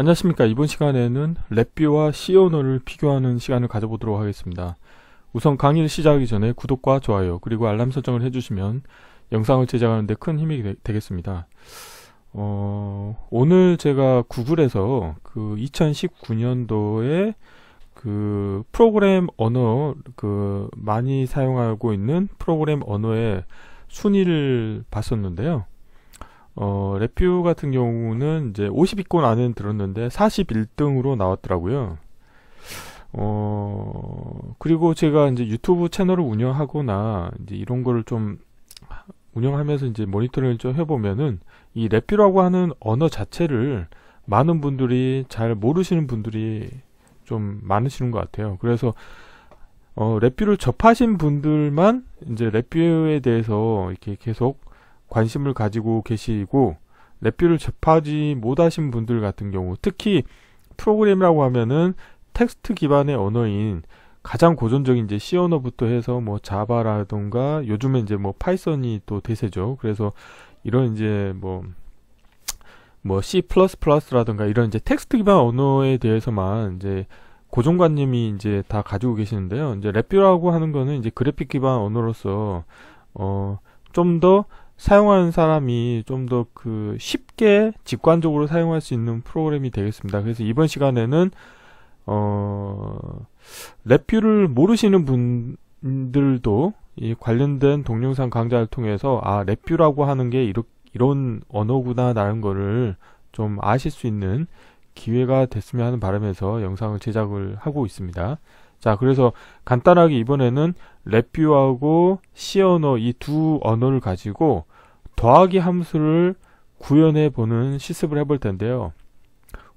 안녕하십니까. 이번 시간에는 랩뷰와 C 언어를 비교하는 시간을 가져보도록 하겠습니다. 우선 강의를 시작하기 전에 구독과 좋아요 그리고 알람 설정을 해주시면 영상을 제작하는 데 큰 힘이 되겠습니다. 오늘 제가 구글에서 그 2019년도에 그 프로그램 언어 많이 사용하고 있는 프로그램 언어의 순위를 봤었는데요. 랩뷰 같은 경우는 이제 50위권 안에는 들었는데 41등으로 나왔더라고요. 그리고 제가 이제 유튜브 채널을 운영하거나 이제 이런 거를 좀 운영하면서 이제 모니터링을 좀 해보면은 이 랩뷰라고 하는 언어 자체를 많은 분들이 잘 모르시는 분들이 좀 많으시는 것 같아요. 그래서 랩뷰를 접하신 분들만 이제 랩뷰에 대해서 이렇게 계속 관심을 가지고 계시고, 랩뷰를 접하지 못하신 분들 같은 경우, 특히 프로그램이라고 하면은 텍스트 기반의 언어인 가장 고전적인 이제 C 언어부터 해서 뭐 자바라던가 요즘에 이제 뭐 파이썬이 또 대세죠. 그래서 이런 이제 뭐 C++라던가 이런 이제 텍스트 기반 언어에 대해서만 이제 고정관념이 이제 다 가지고 계시는데요. 이제 랩뷰라고 하는 거는 이제 그래픽 기반 언어로서 좀 더 사용하는 사람이 좀 더 쉽게 직관적으로 사용할 수 있는 프로그램이 되겠습니다. 그래서 이번 시간에는 랩뷰를 모르시는 분들도 이 관련된 동영상 강좌를 통해서 랩뷰라고 하는 게 이런 언어구나 라는 거를 좀 아실 수 있는 기회가 됐으면 하는 바람에서 영상을 제작을 하고 있습니다. 자, 그래서 간단하게 이번에는 랩뷰하고 C 언어 이 두 언어를 가지고 더하기 함수를 구현해 보는 실습을 해볼 텐데요.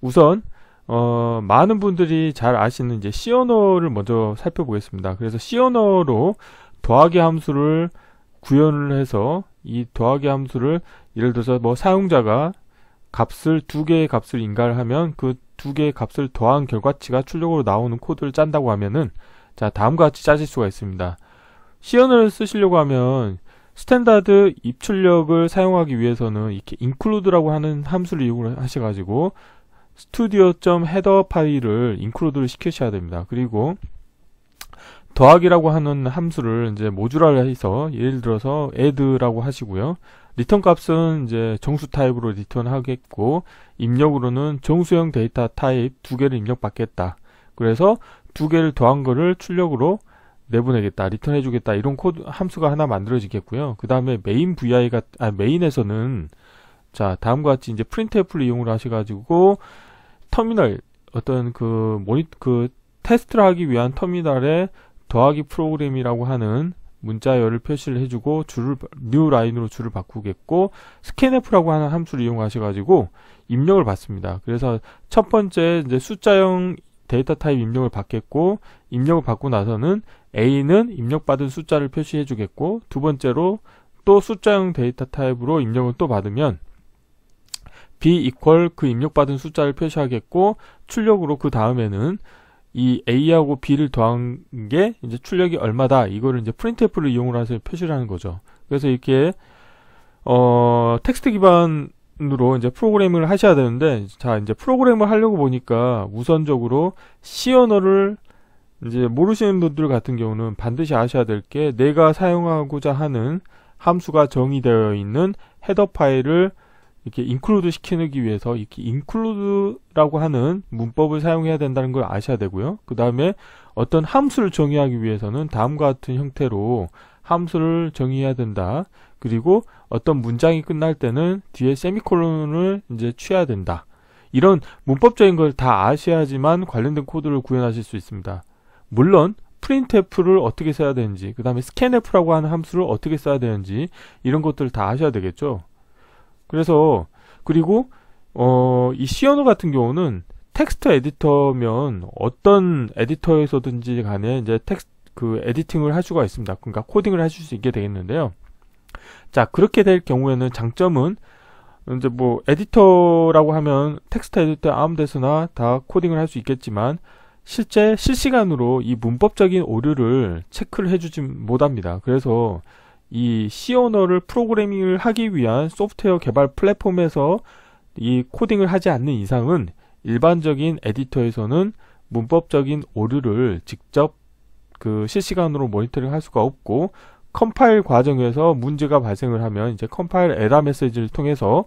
우선 많은 분들이 잘 아시는 이제 C 언어를 먼저 살펴보겠습니다. 그래서 C 언어로 더하기 함수를 구현을 해서 이 더하기 함수를 예를 들어서 뭐 사용자가 두 개의 값을 인가를 하면 그 두 개의 값을 더한 결과치가 출력으로 나오는 코드를 짠다고 하면은, 자, 다음과 같이 짜질 수가 있습니다. C 언어를 쓰시려고 하면 스탠다드 입출력을 사용하기 위해서는 이렇게 include라고 하는 함수를 이용을 하셔가지고 studio.header 파일을 include를 시키셔야 됩니다. 그리고 더하기라고 하는 함수를 이제 모듈화해서 예를 들어서 add라고 하시고요. 리턴 값은 이제 정수 타입으로 리턴하겠고, 입력으로는 정수형 데이터 타입 두 개를 입력받겠다. 그래서 두 개를 더한 거를 출력으로 내보내겠다, 리턴해주겠다, 이런 코드 함수가 하나 만들어지겠고요. 그 다음에 메인에서는 자, 다음과 같이 이제 printf를 이용을 하셔가지고 터미널 테스트를 하기 위한 터미널에 더하기 프로그램이라고 하는 문자열을 표시를 해주고 new 라인으로 줄을 바꾸겠고, scanf라고 하는 함수를 이용하셔가지고 입력을 받습니다. 그래서 첫 번째 이제 숫자형 데이터 타입 입력을 받겠고, 입력을 받고 나서는 A는 입력받은 숫자를 표시해 주겠고, 두 번째로 또 숫자형 데이터 타입으로 입력을 또 받으면 B 그 입력받은 숫자를 표시하겠고, 출력으로 그 다음에는 이 A하고 B를 더한 게 이제 출력이 얼마다, 이거를 이제 printf를 이용을 해서 표시를 하는 거죠. 그래서 이렇게 텍스트 기반으로 이제 프로그램을 하셔야 되는데, 자, 이제 프로그램을 하려고 보니까 우선적으로 C 언어를 이제 모르시는 분들 같은 경우는 반드시 아셔야 될 게, 내가 사용하고자 하는 함수가 정의되어 있는 헤더 파일을 이렇게 include 시키기 위해서 이렇게 include라고 하는 문법을 사용해야 된다는 걸 아셔야 되고요. 그 다음에 어떤 함수를 정의하기 위해서는 다음과 같은 형태로 함수를 정의해야 된다. 그리고 어떤 문장이 끝날 때는 뒤에 세미콜론을 이제 취해야 된다. 이런 문법적인 걸 다 아셔야지만 관련된 코드를 구현하실 수 있습니다. 물론 printf를 어떻게 써야 되는지, 그 다음에 scanf라고 하는 함수를 어떻게 써야 되는지, 이런 것들을 다 아셔야 되겠죠. 그래서 그리고 이 C 언어 같은 경우는 텍스트 에디터면 어떤 에디터에서든지 간에 이제 에디팅을 할 수가 있습니다. 그러니까 코딩을 하실 수 있게 되겠는데요. 자, 그렇게 될 경우에는 장점은 이제 뭐 에디터라고 하면 텍스트 에디터 아무 데서나 다 코딩을 할 수 있겠지만, 실제 실시간으로 이 문법적인 오류를 체크를 해주지 못합니다. 그래서 이 C 언어를 프로그래밍을 하기 위한 소프트웨어 개발 플랫폼에서 이 코딩을 하지 않는 이상은 일반적인 에디터에서는 문법적인 오류를 직접 그 실시간으로 모니터링 할 수가 없고, 컴파일 과정에서 문제가 발생을 하면 이제 컴파일 에러 메시지를 통해서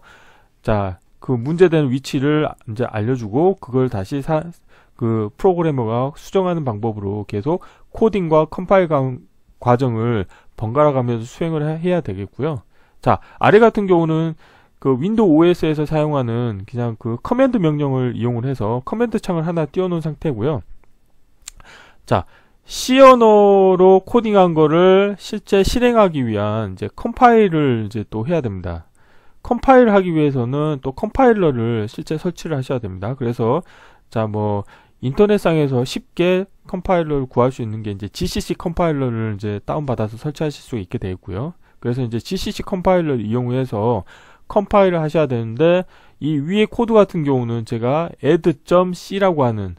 자, 그 문제되는 위치를 이제 알려주고, 그걸 다시 그 프로그래머가 수정하는 방법으로 계속 코딩과 컴파일 과정을 번갈아 가면서 수행을 해야 되겠고요. 자, 아래 같은 경우는 그 윈도우 OS에서 사용하는 그냥 그 커맨드 명령을 이용을 해서 커맨드 창을 하나 띄워놓은 상태고요. 자, C 언어로 코딩한 거를 실제 실행하기 위한 이제 컴파일을 이제 또 해야 됩니다. 컴파일 하기 위해서는 또 컴파일러를 실제 설치를 하셔야 됩니다. 그래서 자, 뭐 인터넷상에서 쉽게 컴파일러를 구할 수 있는 게 이제 GCC 컴파일러를 이제 다운받아서 설치하실 수 있게 되어 있고요. 그래서 이제 GCC 컴파일러를 이용해서 컴파일을 하셔야 되는데, 이 위에 코드 같은 경우는 제가 add.c라고 하는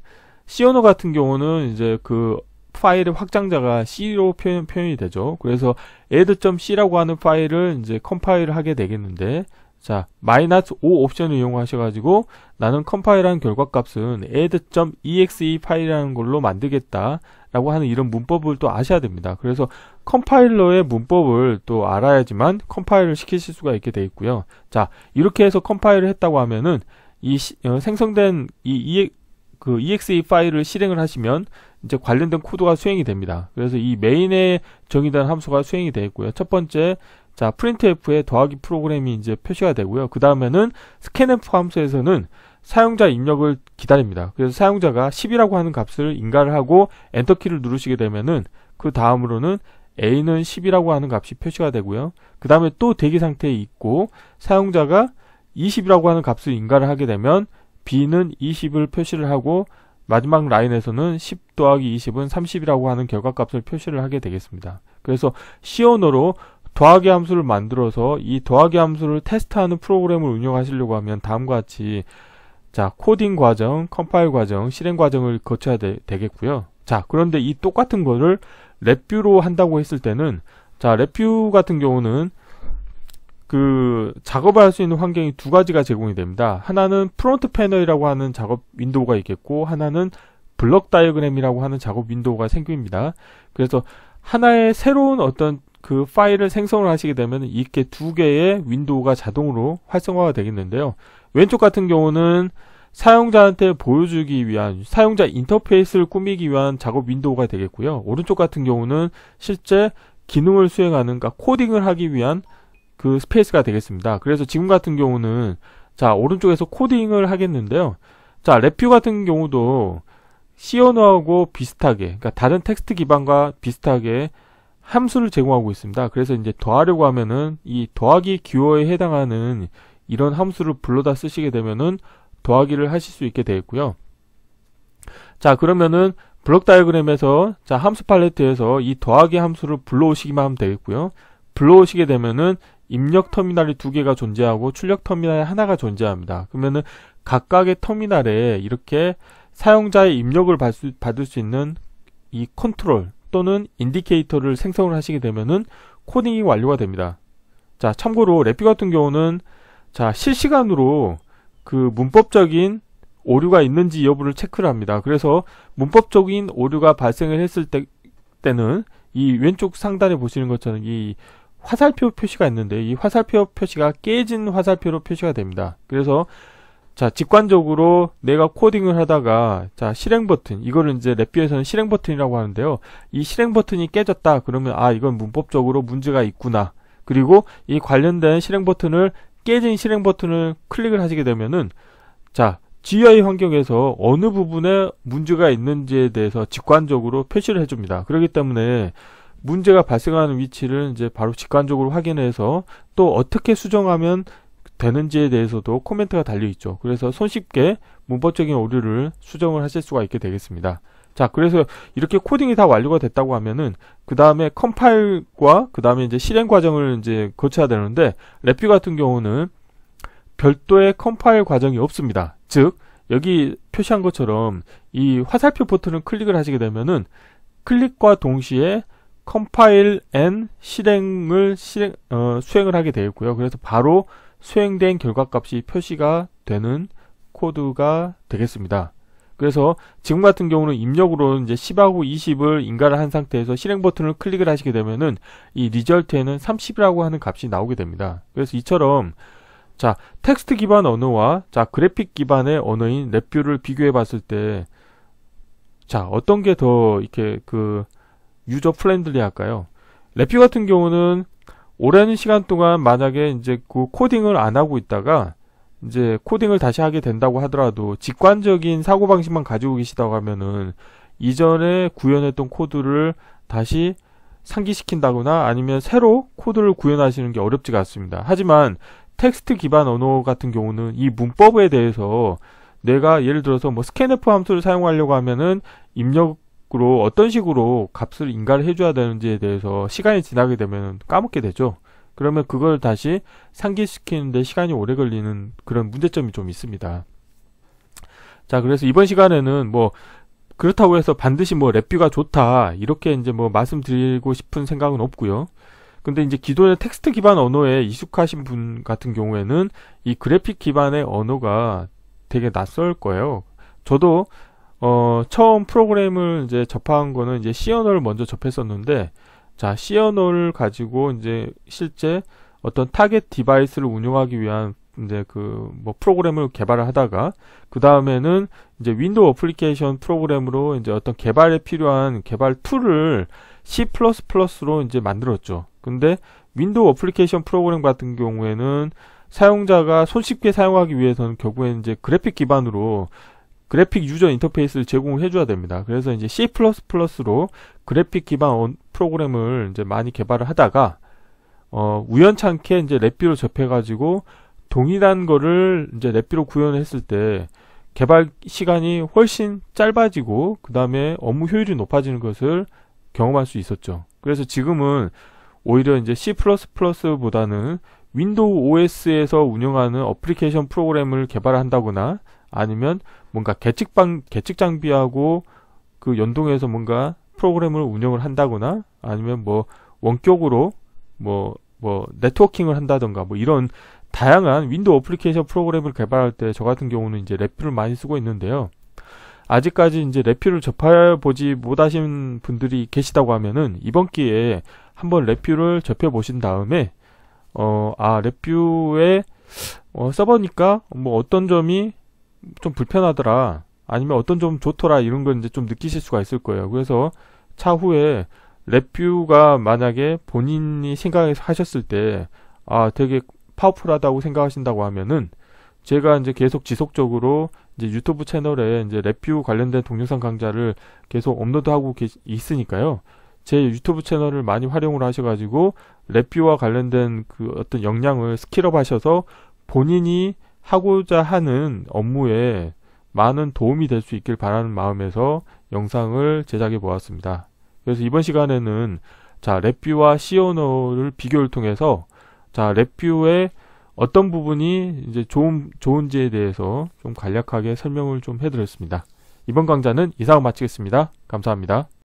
C 언어 같은 경우는 이제 그 파일의 확장자가 C로 표현이 되죠. 그래서 add.c라고 하는 파일을 이제 컴파일을 하게 되겠는데, 자, -5 옵션을 이용하셔가지고 나는 컴파일한 결과값은 add.exe 파일이라는 걸로 만들겠다 라고 하는 이런 문법을 또 아셔야 됩니다. 그래서 컴파일러의 문법을 또 알아야지만 컴파일을 시키실 수가 있게 되어 있고요. 자, 이렇게 해서 컴파일을 했다고 하면은 이 생성된 이 exe 파일을 실행을 하시면 이제 관련된 코드가 수행이 됩니다. 그래서 이 메인에 정의된 함수가 수행이 되어 있고요. 첫 번째, 자, printf에 더하기 프로그램이 이제 표시가 되고요. 그 다음에는 scanf 함수에서는 사용자 입력을 기다립니다. 그래서 사용자가 10이라고 하는 값을 인가를 하고 엔터키를 누르시게 되면은 그 다음으로는 A는 10이라고 하는 값이 표시가 되고요. 그 다음에 또 대기 상태에 있고, 사용자가 20이라고 하는 값을 인가를 하게 되면 B는 20을 표시를 하고, 마지막 라인에서는 10 더하기 20은 30이라고 하는 결과값을 표시를 하게 되겠습니다. 그래서 C 언어로 더하기 함수를 만들어서 이 더하기 함수를 테스트하는 프로그램을 운영하시려고 하면 다음과 같이 자, 코딩 과정, 컴파일 과정, 실행 과정을 거쳐야 되겠고요. 자, 그런데 이 똑같은 거를 랩뷰로 한다고 했을 때는, 자, 랩뷰 같은 경우는 그 작업을 할 수 있는 환경이 두 가지가 제공이 됩니다. 하나는 프론트 패널이라고 하는 작업 윈도우가 있겠고, 하나는 블럭 다이어그램이라고 하는 작업 윈도우가 생깁니다. 그래서 하나의 새로운 어떤 그 파일을 생성을 하시게 되면 이렇게 두 개의 윈도우가 자동으로 활성화가 되겠는데요. 왼쪽 같은 경우는 사용자한테 보여주기 위한, 사용자 인터페이스를 꾸미기 위한 작업 윈도우가 되겠고요. 오른쪽 같은 경우는 실제 기능을 수행하는, 그러니까 코딩을 하기 위한 그 스페이스가 되겠습니다. 그래서 지금 같은 경우는 자, 오른쪽에서 코딩을 하겠는데요. 자, 랩뷰 같은 경우도 C 언어하고 비슷하게, 그러니까 다른 텍스트 기반과 비슷하게 함수를 제공하고 있습니다. 그래서 이제 더하려고 하면은 이 더하기 기호에 해당하는 이런 함수를 불러다 쓰시게 되면은 더하기를 하실 수 있게 되겠고요. 자, 그러면은 블록 다이어그램에서 자, 함수 팔레트에서 이 더하기 함수를 불러오시기만 하면 되겠고요. 불러오시게 되면은 입력 터미널이 두 개가 존재하고 출력 터미널이 하나가 존재합니다. 그러면은 각각의 터미널에 이렇게 사용자의 입력을 받을 수 있는 이 컨트롤 또는 인디케이터를 생성을 하시게 되면은 코딩이 완료가 됩니다. 자, 참고로 랩뷰 같은 경우는 자, 실시간으로 그 문법적인 오류가 있는지 여부를 체크를 합니다. 그래서 문법적인 오류가 발생을 했을 때는 이 왼쪽 상단에 보시는 것처럼 이 화살표 표시가 있는데, 이 화살표 표시가 깨진 화살표로 표시가 됩니다. 그래서 자, 직관적으로 내가 코딩을 하다가 자, 실행 버튼, 이거를 이제 랩뷰에서는 실행 버튼이라고 하는데요. 이 실행 버튼이 깨졌다 그러면 아, 이건 문법적으로 문제가 있구나. 그리고 이 관련된 실행 버튼을, 깨진 실행 버튼을 클릭을 하시게 되면은 자, GUI 환경에서 어느 부분에 문제가 있는지에 대해서 직관적으로 표시를 해줍니다. 그렇기 때문에 문제가 발생하는 위치를 이제 바로 직관적으로 확인해서 또 어떻게 수정하면 되는지에 대해서도 코멘트가 달려 있죠. 그래서 손쉽게 문법적인 오류를 수정을 하실 수가 있게 되겠습니다. 자, 그래서 이렇게 코딩이 다 완료가 됐다고 하면은 그 다음에 컴파일과 그 다음에 이제 실행 과정을 이제 거쳐야 되는데, 랩뷰 같은 경우는 별도의 컴파일 과정이 없습니다. 즉, 여기 표시한 것처럼 이 화살표 버튼을 클릭을 하시게 되면은 클릭과 동시에 컴파일 앤 실행을 수행을 하게 되겠고요. 그래서 바로 수행된 결과값이 표시가 되는 코드가 되겠습니다. 그래서 지금 같은 경우는 입력으로는 이제 10하고 20을 인가를 한 상태에서 실행 버튼을 클릭을 하시게 되면은 이 리절트에는 30이라고 하는 값이 나오게 됩니다. 그래서 이처럼 자, 텍스트 기반 언어와 자, 그래픽 기반의 언어인 랩뷰를 비교해 봤을 때 자, 어떤 게 더 이렇게 그 유저 프렌들리 할까요? 랩뷰 같은 경우는 오랜 시간 동안 만약에 이제 그 코딩을 안 하고 있다가 이제 코딩을 다시 하게 된다고 하더라도 직관적인 사고방식만 가지고 계시다고 하면은 이전에 구현했던 코드를 다시 상기시킨다거나 아니면 새로 코드를 구현하시는 게 어렵지가 않습니다. 하지만 텍스트 기반 언어 같은 경우는 이 문법에 대해서 내가 예를 들어서 뭐 scanf 함수를 사용하려고 하면은 입력으로 어떤 식으로 값을 인가를 해줘야 되는지에 대해서 시간이 지나게 되면 까먹게 되죠. 그러면 그걸 다시 상기시키는데 시간이 오래 걸리는 그런 문제점이 좀 있습니다. 자, 그래서 이번 시간에는 뭐 그렇다고 해서 반드시 뭐 랩뷰가 좋다 이렇게 이제 뭐 말씀드리고 싶은 생각은 없고요. 근데 이제 기존의 텍스트 기반 언어에 익숙하신 분 같은 경우에는 이 그래픽 기반의 언어가 되게 낯설 거예요. 저도 처음 프로그램을 이제 접한 거는 이제 C 언어를 먼저 접했었는데 자, C 언어를 가지고 이제 실제 어떤 타겟 디바이스를 운영하기 위한 이제 그 뭐 프로그램을 개발을 하다가 그 다음에는 이제 윈도우 어플리케이션 프로그램으로 이제 어떤 개발에 필요한 개발 툴을 C++로 이제 만들었죠. 근데 윈도우 어플리케이션 프로그램 같은 경우에는 사용자가 손쉽게 사용하기 위해서는 결국에는 이제 그래픽 기반으로 그래픽 유저 인터페이스를 제공을 해줘야 됩니다. 그래서 이제 C++로 그래픽 기반 프로그램을 이제 많이 개발을 하다가 우연찮게 이제 랩뷰로 접해가지고 동일한 거를 이제 랩뷰로 구현을 했을 때 개발 시간이 훨씬 짧아지고 그 다음에 업무 효율이 높아지는 것을 경험할 수 있었죠. 그래서 지금은 오히려 이제 C++보다는 윈도우 OS에서 운영하는 어플리케이션 프로그램을 개발한다거나 아니면 뭔가 계측 장비하고 그 연동해서 뭔가 프로그램을 운영을 한다거나 아니면 뭐 원격으로 뭐 네트워킹을 한다던가 뭐 이런 다양한 윈도우 어플리케이션 프로그램을 개발할 때 저 같은 경우는 이제 랩뷰를 많이 쓰고 있는데요. 아직까지 이제 랩뷰를 접해보지 못하신 분들이 계시다고 하면은 이번 기회에 한번 랩뷰를 접해보신 다음에 랩뷰에 써보니까 뭐 어떤 점이 좀 불편하더라 아니면 어떤 점 좋더라 이런 걸 이제 좀 느끼실 수가 있을 거예요. 그래서 차후에 랩뷰가 만약에 본인이 생각하셨을 때 되게 파워풀하다고 생각하신다고 하면은 제가 이제 계속 지속적으로 이제 유튜브 채널에 이제 랩뷰 관련된 동영상 강좌를 계속 업로드하고 있으니까요. 제 유튜브 채널을 많이 활용을 하셔가지고 랩뷰와 관련된 그 어떤 역량을 스킬업 하셔서 본인이 하고자 하는 업무에 많은 도움이 될 수 있길 바라는 마음에서 영상을 제작해 보았습니다. 그래서 이번 시간에는 자, 랩뷰와 C 언어를 비교를 통해서 자, 랩뷰의 어떤 부분이 이제 좋은지에 대해서 좀 간략하게 설명을 좀 해드렸습니다. 이번 강좌는 이상 마치겠습니다. 감사합니다.